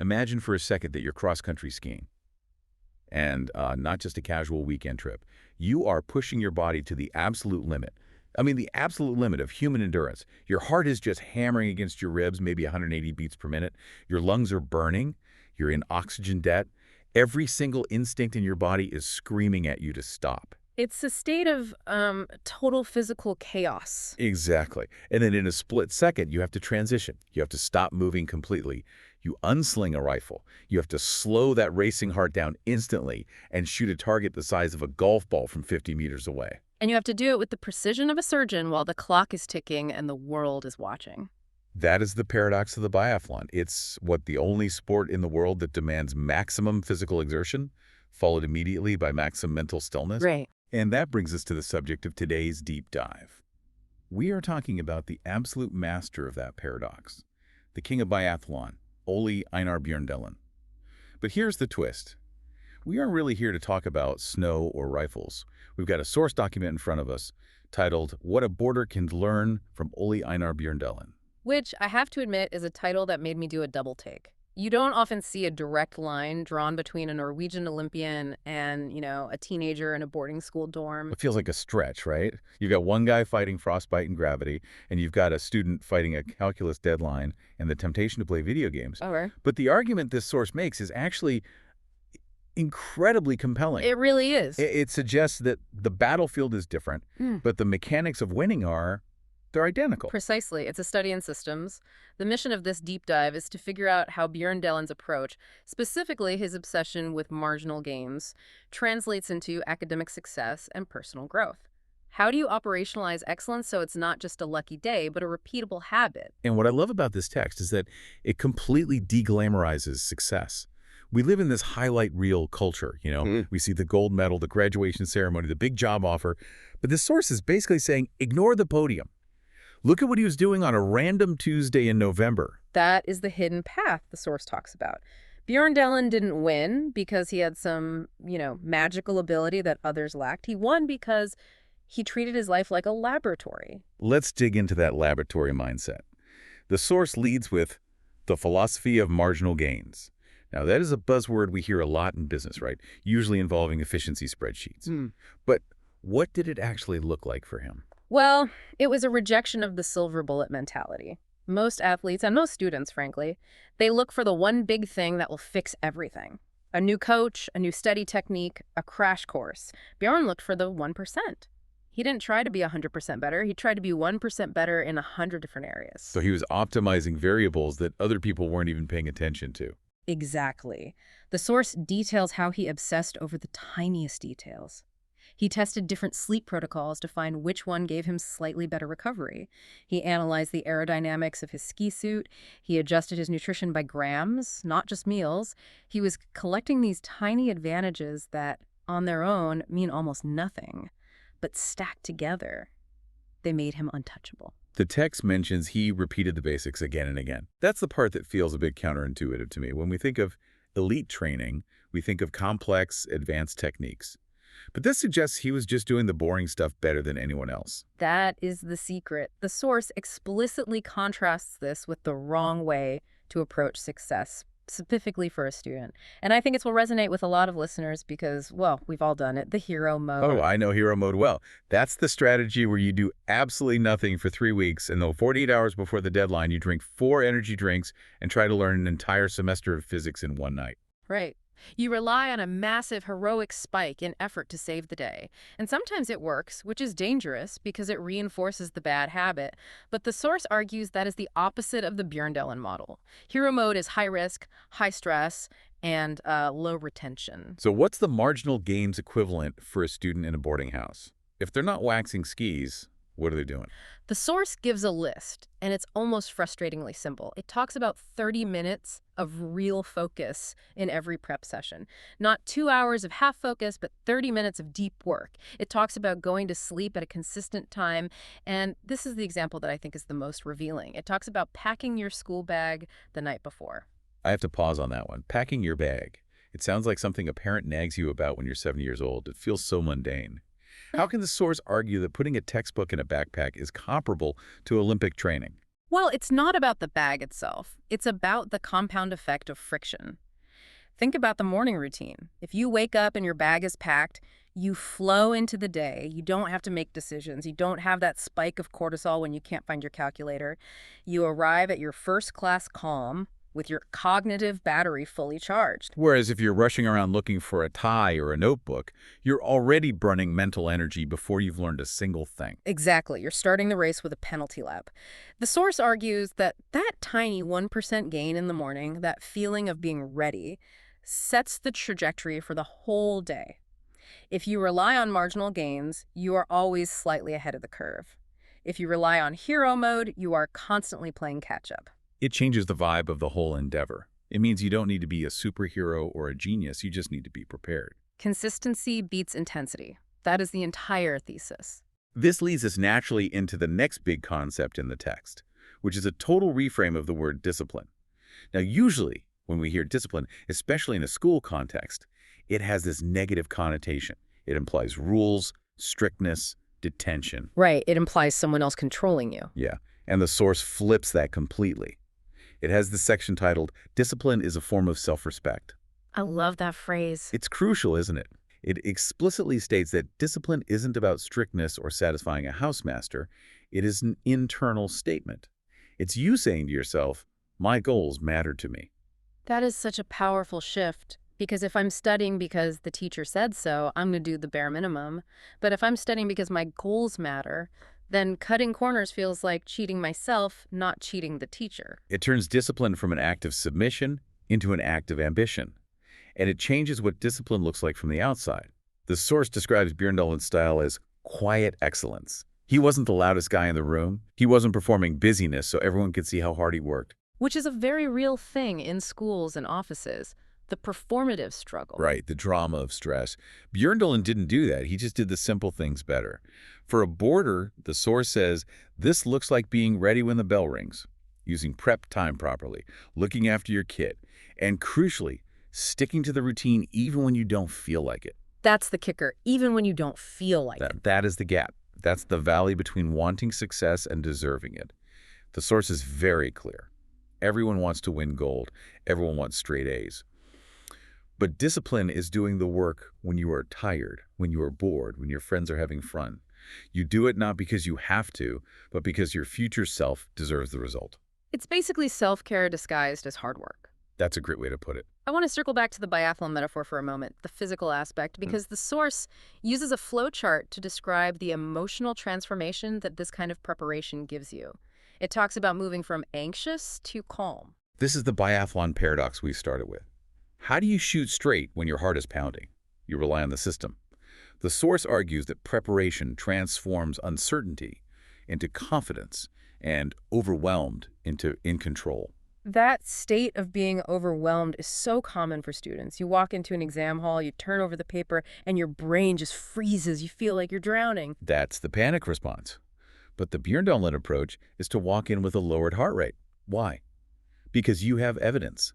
Imagine for a second that you're cross-country skiing, and not just a casual weekend trip. You are pushing your body to the absolute limit. I mean, the absolute limit of human endurance. Your heart is just hammering against your ribs, maybe 180 beats per minute. Your lungs are burning. You're in oxygen debt. Every single instinct in your body is screaming at you to stop. It's a state of total physical chaos. Exactly. And then in a split second, you have to transition. You have to stop moving completely. You unsling a rifle. You have to slow that racing heart down instantly and shoot a target the size of a golf ball from 50 meters away. And you have to do it with the precision of a surgeon while the clock is ticking and the world is watching. That is the paradox of the biathlon. It's the only sport in the world that demands maximum physical exertion, followed immediately by maximum mental stillness. Right. And that brings us to the subject of today's deep dive. We are talking about the absolute master of that paradox, the king of biathlon, Ole Einar Bjørndalen. But here's the twist. We aren't really here to talk about snow or rifles. We've got a source document in front of us titled, What a Boarder Can Learn from Ole Einar Bjørndalen. Which, I have to admit, is a title that made me do a double take. You don't often see a direct line drawn between a Norwegian Olympian and, a teenager in a boarding school dorm. It feels like a stretch, right? You've got one guy fighting frostbite and gravity, and you've got a student fighting a calculus deadline and the temptation to play video games. Okay. But the argument this source makes is actually incredibly compelling. It really is. It suggests that the battlefield is different, but the mechanics of winning they're identical. Precisely. It's a study in systems. The mission of this deep dive is to figure out how Bjørndalen's approach, specifically his obsession with marginal gains, translates into academic success and personal growth. How do you operationalize excellence so it's not just a lucky day, but a repeatable habit? And what I love about this text is that it completely de-glamorizes success. We live in this highlight reel culture, We see the gold medal, the graduation ceremony, the big job offer. But this source is basically saying, ignore the podium. Look at what he was doing on a random Tuesday in November. That is the hidden path the source talks about. Bjørndalen didn't win because he had some, magical ability that others lacked. He won because he treated his life like a laboratory. Let's dig into that laboratory mindset. The source leads with the philosophy of marginal gains. Now, that is a buzzword we hear a lot in business, right? Usually involving efficiency spreadsheets. But what did it actually look like for him? Well, it was a rejection of the silver bullet mentality. Most athletes, and most students, frankly, they look for the one big thing that will fix everything. A new coach, a new study technique, a crash course. Bjørn looked for the 1%. He didn't try to be 100% better. He tried to be 1% better in 100 different areas. So he was optimizing variables that other people weren't even paying attention to. Exactly. The source details how he obsessed over the tiniest details. He tested different sleep protocols to find which one gave him slightly better recovery. He analyzed the aerodynamics of his ski suit. He adjusted his nutrition by grams, not just meals. He was collecting these tiny advantages that, on their own, mean almost nothing. But stacked together, they made him untouchable. The text mentions he repeated the basics again and again. That's the part that feels a bit counterintuitive to me. When we think of elite training, we think of complex, advanced techniques. But this suggests he was just doing the boring stuff better than anyone else. That is the secret. The source explicitly contrasts this with the wrong way to approach success, specifically for a student. And I think it will resonate with a lot of listeners because, well, we've all done it, the hero mode. Oh, I know hero mode well. That's the strategy where you do absolutely nothing for 3 weeks, and though 48 hours before the deadline, you drink 4 energy drinks and try to learn an entire semester of physics in one night. Right. You rely on a massive, heroic spike in effort to save the day. And sometimes it works, which is dangerous because it reinforces the bad habit. But the source argues that is the opposite of the Bjørndalen model. Hero mode is high risk, high stress, and low retention. So what's the marginal gains equivalent for a student in a boarding house? If they're not waxing skis, what are they doing? The source gives a list, and it's almost frustratingly simple. It talks about 30 minutes of real focus in every prep session. Not 2 hours of half focus, but 30 minutes of deep work. It talks about going to sleep at a consistent time, and this is the example that I think is the most revealing. It talks about packing your school bag the night before. I have to pause on that one. Packing your bag. It sounds like something a parent nags you about when you're 7 years old. It feels so mundane. How can the source argue that putting a textbook in a backpack is comparable to Olympic training? Well, it's not about the bag itself. It's about the compound effect of friction. Think about the morning routine. If you wake up and your bag is packed, you flow into the day. You don't have to make decisions. You don't have that spike of cortisol when you can't find your calculator. You arrive at your first class calm with your cognitive battery fully charged. Whereas if you're rushing around looking for a tie or a notebook, you're already burning mental energy before you've learned a single thing. Exactly. You're starting the race with a penalty lap. The source argues that that tiny 1% gain in the morning, that feeling of being ready, sets the trajectory for the whole day. If you rely on marginal gains, you are always slightly ahead of the curve. If you rely on hero mode, you are constantly playing catch-up. It changes the vibe of the whole endeavor. It means you don't need to be a superhero or a genius, you just need to be prepared. Consistency beats intensity. That is the entire thesis. This leads us naturally into the next big concept in the text, which is a total reframe of the word discipline. Now, usually, when we hear discipline, especially in a school context, it has this negative connotation. It implies rules, strictness, detention. Right, it implies someone else controlling you. Yeah, and the source flips that completely. It has this section titled, "Discipline is a form of self-respect." I love that phrase. It's crucial, isn't it? It explicitly states that discipline isn't about strictness or satisfying a housemaster. It is an internal statement. It's you saying to yourself, my goals matter to me. That is such a powerful shift, because if I'm studying because the teacher said so, I'm going to do the bare minimum. But if I'm studying because my goals matter, then cutting corners feels like cheating myself, not cheating the teacher. It turns discipline from an act of submission into an act of ambition. And it changes what discipline looks like from the outside. The source describes Bjørndalen's style as quiet excellence. He wasn't the loudest guy in the room. He wasn't performing busyness so everyone could see how hard he worked. Which is a very real thing in schools and offices, the performative struggle. Right, the drama of stress. Bjørndalen didn't do that. He just did the simple things better. For a boarder, the source says, this looks like being ready when the bell rings, using prep time properly, looking after your kid, and crucially, sticking to the routine even when you don't feel like it. That's the kicker, even when you don't feel like it. That is the gap. That's the valley between wanting success and deserving it. The source is very clear. Everyone wants to win gold. Everyone wants straight A's. But discipline is doing the work when you are tired, when you are bored, when your friends are having fun. You do it not because you have to, but because your future self deserves the result. It's basically self-care disguised as hard work. That's a great way to put it. I want to circle back to the biathlon metaphor for a moment, the physical aspect, because the source uses a flowchart to describe the emotional transformation that this kind of preparation gives you. It talks about moving from anxious to calm. This is the biathlon paradox we started with. How do you shoot straight when your heart is pounding? You rely on the system. The source argues that preparation transforms uncertainty into confidence and overwhelmed into in control. That state of being overwhelmed is so common for students. You walk into an exam hall, you turn over the paper, and your brain just freezes. You feel like you're drowning. That's the panic response. But the Bjørndalen approach is to walk in with a lowered heart rate. Why? Because you have evidence.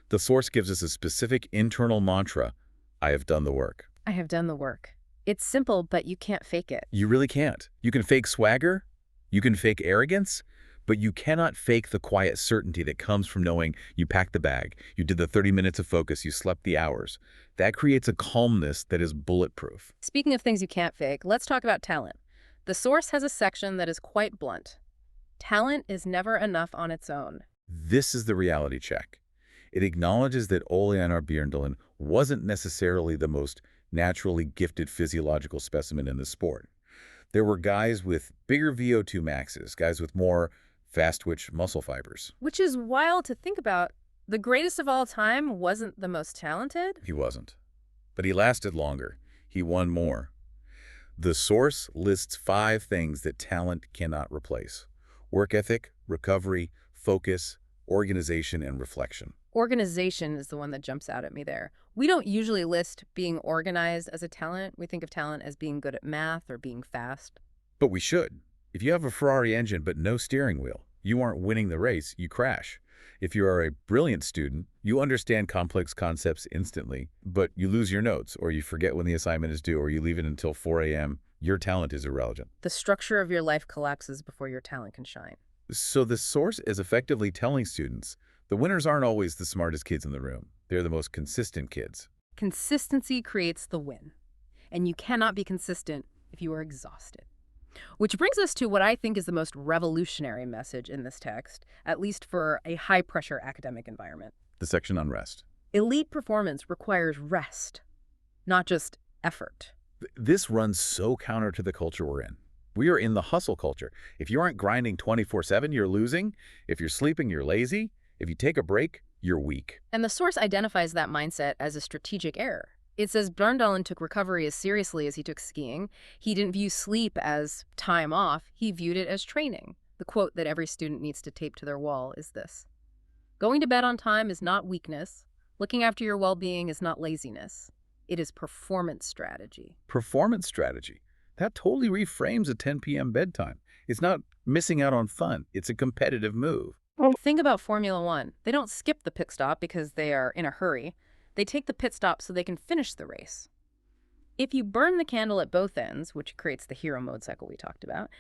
The source gives us a specific internal mantra, I have done the work. I have done the work. It's simple, but you can't fake it. You really can't. You can fake swagger, you can fake arrogance, but you cannot fake the quiet certainty that comes from knowing you packed the bag, you did the 30 minutes of focus, you slept the hours. That creates a calmness that is bulletproof. Speaking of things you can't fake, let's talk about talent. The source has a section that is quite blunt. Talent is never enough on its own. This is the reality check. It acknowledges that Ole Einar Bjørndalen wasn't necessarily the most naturally gifted physiological specimen in the sport. There were guys with bigger VO2 maxes, guys with more fast-twitch muscle fibers. Which is wild to think about. The greatest of all time wasn't the most talented. He wasn't. But he lasted longer. He won more. The source lists 5 things that talent cannot replace: work ethic, recovery, focus, organization, and reflection. Organization is the one that jumps out at me there. We don't usually list being organized as a talent. We think of talent as being good at math or being fast. But we should. If you have a Ferrari engine but no steering wheel, you aren't winning the race, you crash. If you are a brilliant student, you understand complex concepts instantly, but you lose your notes, or you forget when the assignment is due, or you leave it until 4 a.m., your talent is irrelevant. The structure of your life collapses before your talent can shine. So the source is effectively telling students the winners aren't always the smartest kids in the room. They're the most consistent kids. Consistency creates the win, and you cannot be consistent if you are exhausted. Which brings us to what I think is the most revolutionary message in this text, at least for a high-pressure academic environment. The section on rest. Elite performance requires rest, not just effort. This runs so counter to the culture we're in. We are in the hustle culture. If you aren't grinding 24/7, you're losing. If you're sleeping, you're lazy. If you take a break, you're weak. And the source identifies that mindset as a strategic error. It says Bjørndalen took recovery as seriously as he took skiing. He didn't view sleep as time off. He viewed it as training. The quote that every student needs to tape to their wall is this: "Going to bed on time is not weakness. Looking after your well-being is not laziness. It is performance strategy." Performance strategy. That totally reframes a 10 p.m. bedtime. It's not missing out on fun. It's a competitive move. Think about Formula One. They don't skip the pit stop because they are in a hurry. They take the pit stop so they can finish the race. If you burn the candle at both ends, which creates the hero mode cycle we talked about,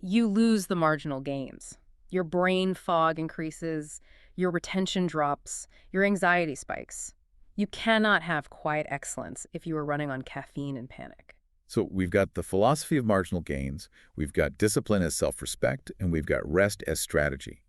you lose the marginal gains. Your brain fog increases, your retention drops, your anxiety spikes. You cannot have quiet excellence if you are running on caffeine and panic. So we've got the philosophy of marginal gains, we've got discipline as self-respect, and we've got rest as strategy.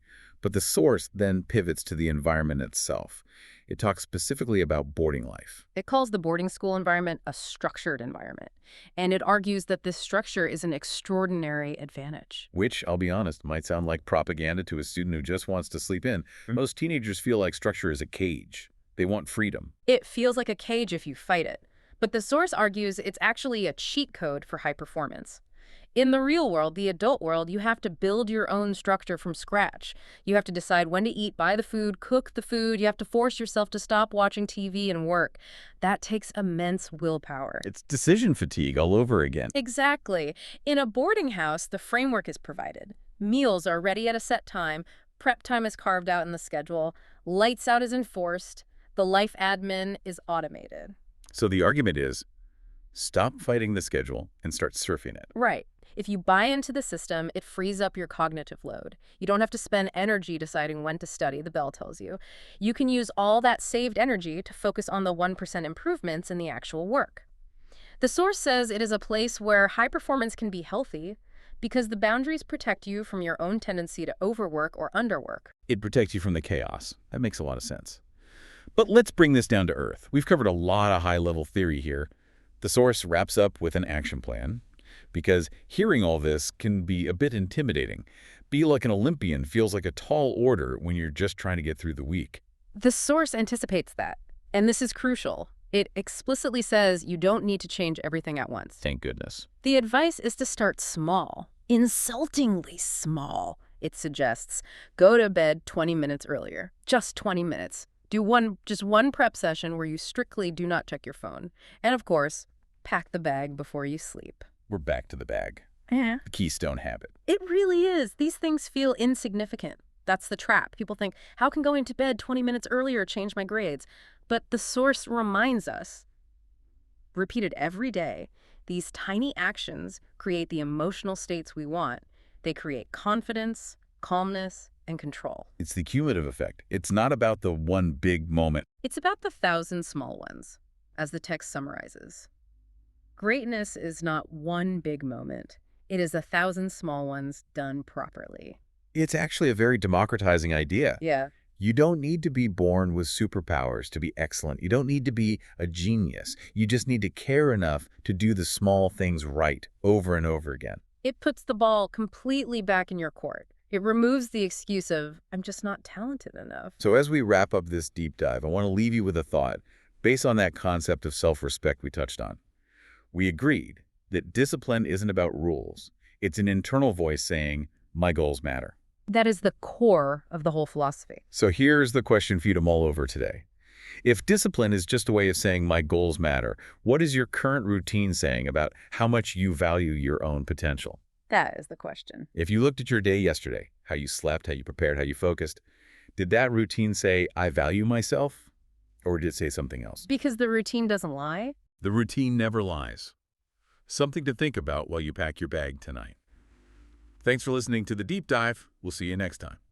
But the source then pivots to the environment itself. It talks specifically about boarding life. It calls the boarding school environment a structured environment, and it argues that this structure is an extraordinary advantage. Which, I'll be honest, might sound like propaganda to a student who just wants to sleep in. Most teenagers feel like structure is a cage. They want freedom. It feels like a cage if you fight it, but the source argues it's actually a cheat code for high performance. In the real world, the adult world, you have to build your own structure from scratch. You have to decide when to eat, buy the food, cook the food. You have to force yourself to stop watching TV and work. That takes immense willpower. It's decision fatigue all over again. Exactly. In a boarding house, the framework is provided. Meals are ready at a set time. Prep time is carved out in the schedule. Lights out is enforced. The life admin is automated. So the argument is, stop fighting the schedule and start surfing it. Right. If you buy into the system, it frees up your cognitive load. You don't have to spend energy deciding when to study, the bell tells you. You can use all that saved energy to focus on the 1% improvements in the actual work. The source says it is a place where high performance can be healthy because the boundaries protect you from your own tendency to overwork or underwork. It protects you from the chaos. That makes a lot of sense. But let's bring this down to earth. We've covered a lot of high-level theory here. The source wraps up with an action plan, because hearing all this can be a bit intimidating. Be like an Olympian feels like a tall order when you're just trying to get through the week. The source anticipates that, and this is crucial. It explicitly says you don't need to change everything at once. Thank goodness. The advice is to start small, insultingly small. It suggests go to bed 20 minutes earlier, just 20 minutes. Do just one prep session where you strictly do not check your phone. And of course, pack the bag before you sleep. We're back to the bag. Yeah. The keystone habit. It really is. These things feel insignificant. That's the trap. People think, how can going to bed 20 minutes earlier change my grades? But the source reminds us, repeated every day, these tiny actions create the emotional states we want. They create confidence, calmness, and control. It's the cumulative effect. It's not about the one big moment. It's about the 1,000 small ones, as the text summarizes. Greatness is not one big moment. It is 1,000 small ones done properly. It's actually a very democratizing idea. Yeah. You don't need to be born with superpowers to be excellent. You don't need to be a genius. You just need to care enough to do the small things right over and over again. It puts the ball completely back in your court. It removes the excuse of, I'm just not talented enough. So as we wrap up this deep dive, I want to leave you with a thought based on that concept of self-respect we touched on. We agreed that discipline isn't about rules. It's an internal voice saying, my goals matter. That is the core of the whole philosophy. So here's the question for you to mull over today. If discipline is just a way of saying my goals matter, what is your current routine saying about how much you value your own potential? That is the question. If you looked at your day yesterday, how you slept, how you prepared, how you focused, did that routine say, I value myself? Or did it say something else? Because the routine doesn't lie? The routine never lies. Something to think about while you pack your bag tonight. Thanks for listening to The Deep Dive. We'll see you next time.